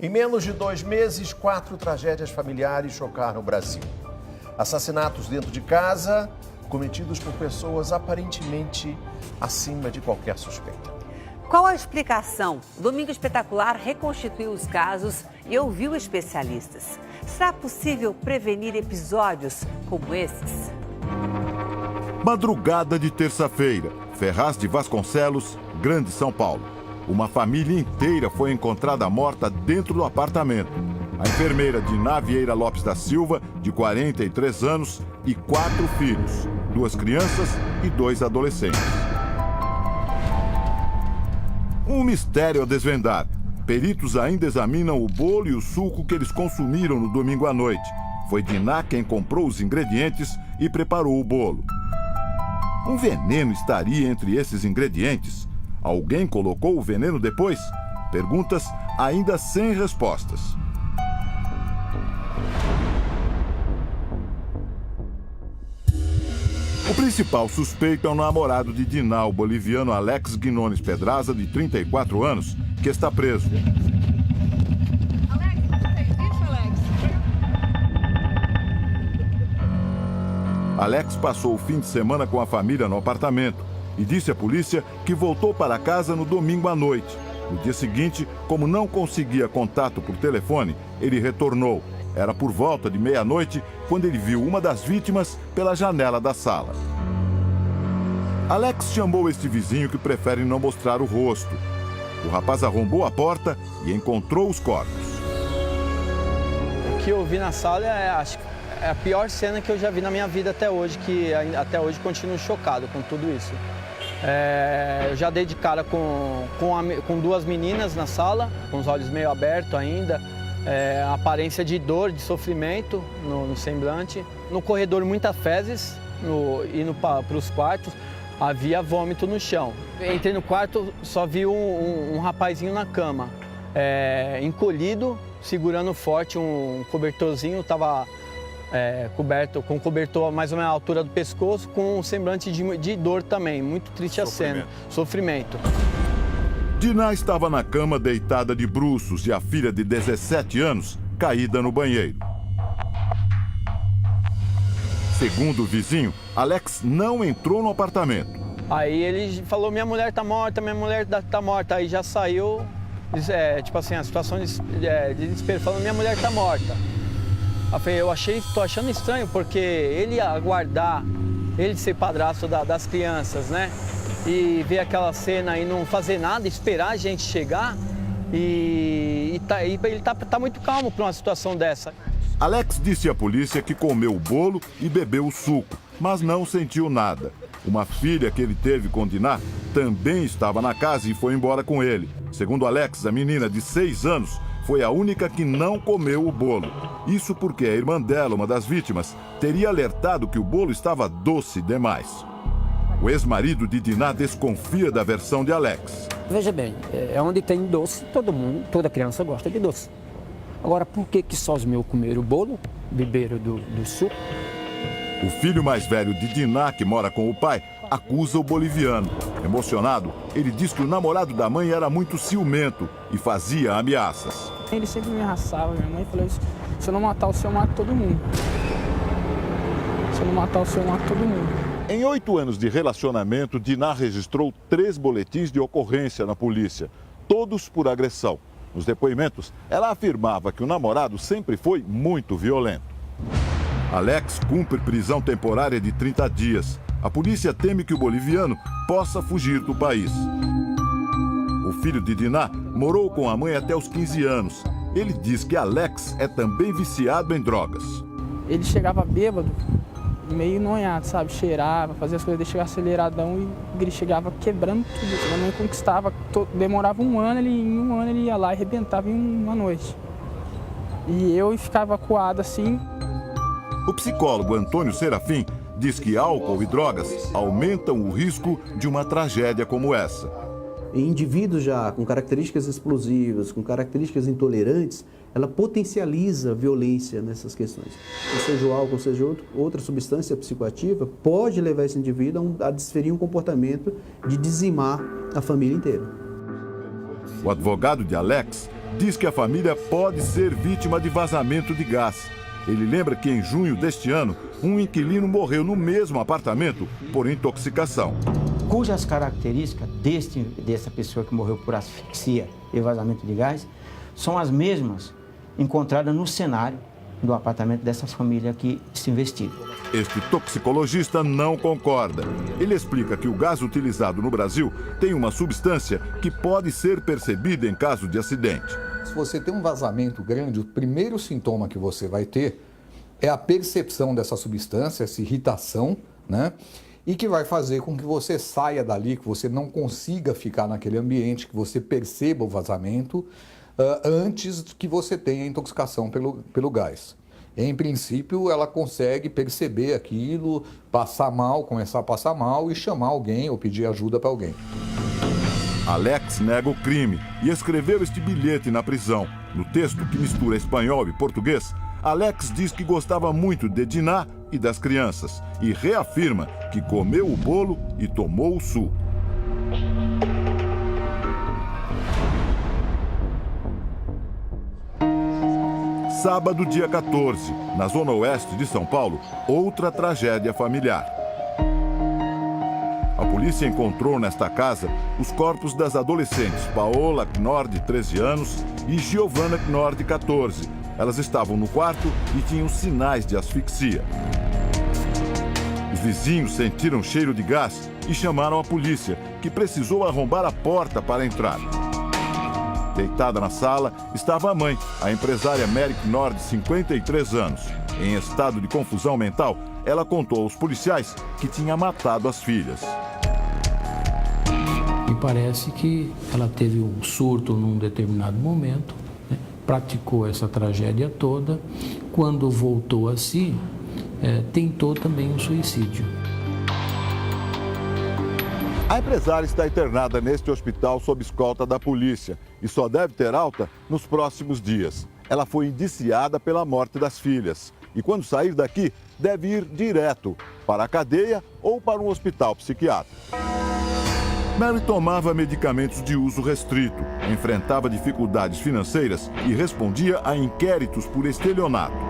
Em menos de 2 meses, 4 tragédias familiares chocaram o Brasil. Assassinatos dentro de casa, cometidos por pessoas aparentemente acima de qualquer suspeita. Qual a explicação? O Domingo Espetacular reconstituiu os casos e ouviu especialistas. Será possível prevenir episódios como esses? Madrugada de terça-feira, Ferraz de Vasconcelos, Grande São Paulo. Uma família inteira foi encontrada morta dentro do apartamento. A enfermeira Diná Vieira Lopes da Silva, de 43 anos, e 4 filhos, 2 crianças e 2 adolescentes. Um mistério a desvendar. Peritos ainda examinam o bolo e o suco que eles consumiram no domingo à noite. Foi Diná quem comprou os ingredientes e preparou o bolo. Um veneno estaria entre esses ingredientes? Alguém colocou o veneno depois? Perguntas ainda sem respostas. O principal suspeito é o namorado de Diná, o boliviano Alex Guinones Pedraza, de 34 anos, que está preso. Alex passou o fim de semana com a família no apartamento e disse à polícia que voltou para casa no domingo à noite. No dia seguinte, como não conseguia contato por telefone, ele retornou. Era por volta de meia-noite quando ele viu uma das vítimas pela janela da sala. Alex chamou este vizinho que prefere não mostrar o rosto. O rapaz arrombou a porta e encontrou os corpos. O que eu vi na sala acho que é a pior cena que eu já vi na minha vida até hoje, que até hoje continuo chocado com tudo isso. Eu já dei de cara com 2 meninas na sala, com os olhos meio abertos ainda, aparência de dor, de sofrimento no semblante. No corredor, muitas fezes, indo para os quartos, havia vômito no chão. Entrei no quarto, só vi um rapazinho na cama, encolhido, segurando forte um cobertorzinho, estava coberto, com cobertor mais ou menos à altura do pescoço, com um semblante de dor também, muito triste a cena, sofrimento. Diná estava na cama deitada de bruços e a filha de 17 anos caída no banheiro. Segundo o vizinho, Alex não entrou no apartamento. Aí ele falou, minha mulher tá morta, aí já saiu, tipo assim, a situação de desespero, falando, minha mulher tá morta. Eu tô achando estranho, porque ele aguardar, ele ser padrasto das crianças, né? E ver aquela cena e não fazer nada, esperar a gente chegar, ele tá muito calmo para uma situação dessa. Alex disse à polícia que comeu o bolo e bebeu o suco, mas não sentiu nada. Uma filha que ele teve com Diná também estava na casa e foi embora com ele. Segundo Alex, a menina de 6 anos foi a única que não comeu o bolo. Isso porque a irmã dela, uma das vítimas, teria alertado que o bolo estava doce demais. O ex-marido de Diná desconfia da versão de Alex. Veja bem, onde tem doce, toda criança gosta de doce. Agora, por que só os meus comeram o bolo, beberam do suco? O filho mais velho de Diná, que mora com o pai, acusa o boliviano. Emocionado, ele diz que o namorado da mãe era muito ciumento e fazia ameaças. Ele sempre me arrastava, minha mãe falou isso, se eu não matar o seu, eu mato todo mundo. Se eu não matar o seu, eu mato todo mundo. Em 8 anos de relacionamento, Diná registrou 3 boletins de ocorrência na polícia, todos por agressão. Nos depoimentos, ela afirmava que o namorado sempre foi muito violento. Alex cumpre prisão temporária de 30 dias. A polícia teme que o boliviano possa fugir do país. O filho de Diná morou com a mãe até os 15 anos. Ele diz que Alex é também viciado em drogas. Ele chegava bêbado, meio noiado, sabe? Cheirava, fazia as coisas, chegava aceleradão e ele chegava quebrando tudo. Minha mãe conquistava, demorava um ano, em um ano ele ia lá e arrebentava em uma noite. E eu ficava acuado assim. O psicólogo Antônio Serafim diz que álcool e drogas aumentam o risco de uma tragédia como essa. Em indivíduos já com características explosivas, com características intolerantes, ela potencializa a violência nessas questões. Seja o álcool, seja outra substância psicoativa, pode levar esse indivíduo a desferir um comportamento de dizimar a família inteira. O advogado de Alex diz que a família pode ser vítima de vazamento de gás. Ele lembra que em junho deste ano, um inquilino morreu no mesmo apartamento por intoxicação. Cujas características dessa pessoa que morreu por asfixia e vazamento de gás são as mesmas encontradas no cenário do apartamento dessa família aqui se investiga. Este toxicologista não concorda. Ele explica que o gás utilizado no Brasil tem uma substância que pode ser percebida em caso de acidente. Se você tem um vazamento grande, o primeiro sintoma que você vai ter é a percepção dessa substância, essa irritação, né? E que vai fazer com que você saia dali, que você não consiga ficar naquele ambiente, que você perceba o vazamento antes que você tenha intoxicação pelo gás. Em princípio, ela consegue perceber aquilo, passar mal, começar a passar mal e chamar alguém ou pedir ajuda para alguém. Alex nega o crime e escreveu este bilhete na prisão. No texto, que mistura espanhol e português, Alex diz que gostava muito de Diná e das crianças e reafirma que comeu o bolo e tomou o suco. Sábado, dia 14, na zona oeste de São Paulo, outra tragédia familiar. A polícia encontrou nesta casa os corpos das adolescentes Paola Knorr, de 13 anos, e Giovanna Knorr, de 14. Elas estavam no quarto e tinham sinais de asfixia. Os vizinhos sentiram cheiro de gás e chamaram a polícia, que precisou arrombar a porta para entrar. Deitada na sala estava a mãe, a empresária Mary Knorr, de 53 anos. Em estado de confusão mental, ela contou aos policiais que tinha matado as filhas. Me parece que ela teve um surto num determinado momento, né? Praticou essa tragédia toda. Quando voltou a si, tentou também um suicídio. A empresária está internada neste hospital sob escolta da polícia e só deve ter alta nos próximos dias. Ela foi indiciada pela morte das filhas e, quando sair daqui, deve ir direto para a cadeia ou para um hospital psiquiátrico. Mary tomava medicamentos de uso restrito, enfrentava dificuldades financeiras e respondia a inquéritos por estelionato.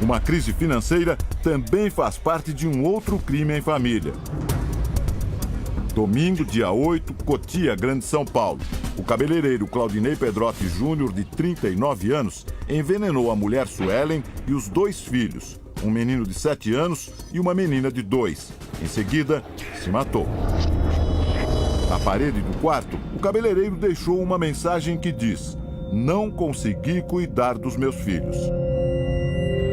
Uma crise financeira também faz parte de um outro crime em família. Domingo, dia 8, Cotia, Grande São Paulo. O cabeleireiro Claudinei Pedrotti Júnior, de 39 anos, envenenou a mulher Suelen e os 2 filhos, um menino de 7 anos e uma menina de 2. Em seguida, se matou. Na parede do quarto, o cabeleireiro deixou uma mensagem que diz: "Não consegui cuidar dos meus filhos."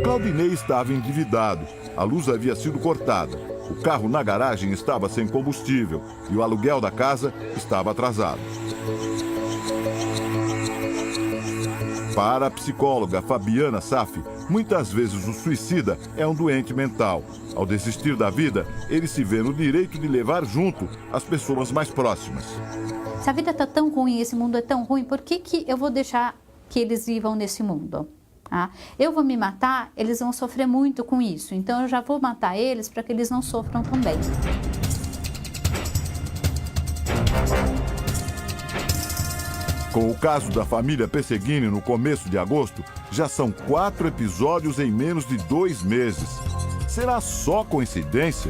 Claudinei estava endividado, a luz havia sido cortada, o carro na garagem estava sem combustível e o aluguel da casa estava atrasado. Para a psicóloga Fabiana Safi, muitas vezes o suicida é um doente mental. Ao desistir da vida, ele se vê no direito de levar junto as pessoas mais próximas. Se a vida está tão ruim, esse mundo é tão ruim, por que eu vou deixar que eles vivam nesse mundo? Eu vou me matar, eles vão sofrer muito com isso, então eu já vou matar eles para que eles não sofram também. Com o caso da família Pesseguini no começo de agosto, já são 4 episódios em menos de 2 meses. Será só coincidência?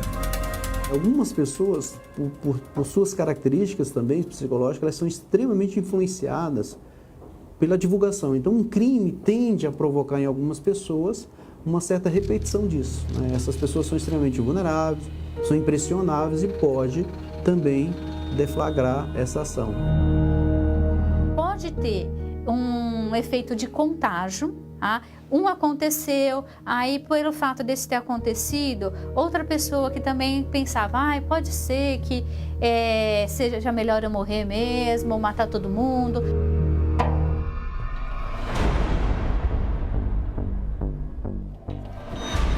Algumas pessoas, por suas características também psicológicas, elas são extremamente influenciadas pela divulgação. Então, um crime tende a provocar em algumas pessoas uma certa repetição disso, né? Essas pessoas são extremamente vulneráveis, são impressionáveis e pode também deflagrar essa ação. Pode ter um efeito de contágio. Um aconteceu, aí pelo fato desse ter acontecido, outra pessoa que também pensava, pode ser que seja melhor eu morrer mesmo, ou matar todo mundo.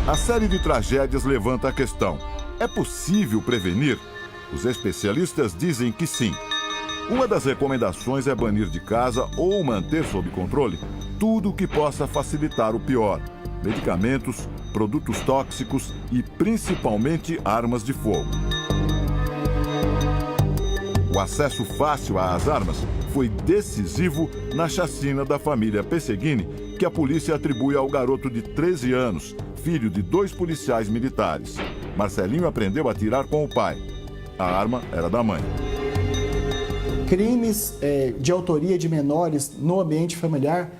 A série de tragédias levanta a questão: é possível prevenir? Os especialistas dizem que sim. Uma das recomendações é banir de casa ou manter sob controle tudo o que possa facilitar o pior: medicamentos, produtos tóxicos e principalmente armas de fogo. O acesso fácil às armas foi decisivo na chacina da família Pesseguini, que a polícia atribui ao garoto de 13 anos, filho de 2 policiais militares. Marcelinho aprendeu a atirar com o pai. A arma era da mãe. Crimes de autoria de menores no ambiente familiar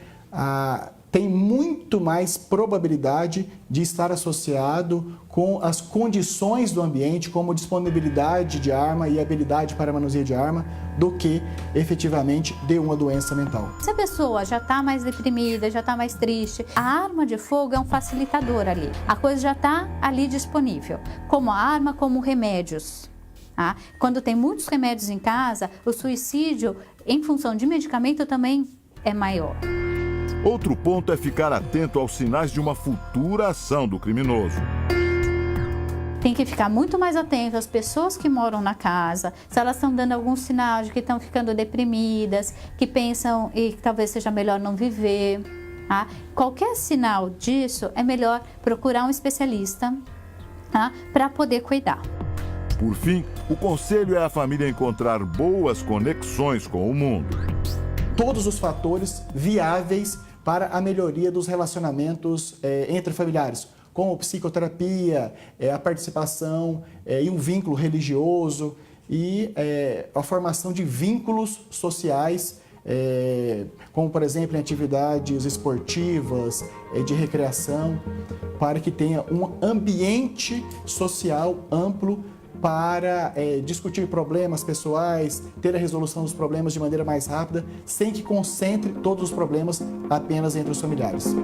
tem muito mais probabilidade de estar associado com as condições do ambiente, como disponibilidade de arma e habilidade para manuseio de arma, do que efetivamente de uma doença mental. Se a pessoa já está mais deprimida, já está mais triste, a arma de fogo é um facilitador ali. A coisa já está ali disponível, como a arma, como remédios. Tá? Quando tem muitos remédios em casa, o suicídio, em função de medicamento, também é maior. Outro ponto é ficar atento aos sinais de uma futura ação do criminoso. Tem que ficar muito mais atento às pessoas que moram na casa, se elas estão dando algum sinal de que estão ficando deprimidas, que pensam e que talvez seja melhor não viver. Tá? Qualquer sinal disso, é melhor procurar um especialista, tá? Para poder cuidar. Por fim, o conselho é a família encontrar boas conexões com o mundo. Todos os fatores viáveis para a melhoria dos relacionamentos entre familiares, como psicoterapia, a participação e um vínculo religioso e a formação de vínculos sociais, como por exemplo em atividades esportivas, de recreação, para que tenha um ambiente social amplo para discutir problemas pessoais, ter a resolução dos problemas de maneira mais rápida, sem que concentre todos os problemas apenas entre os familiares.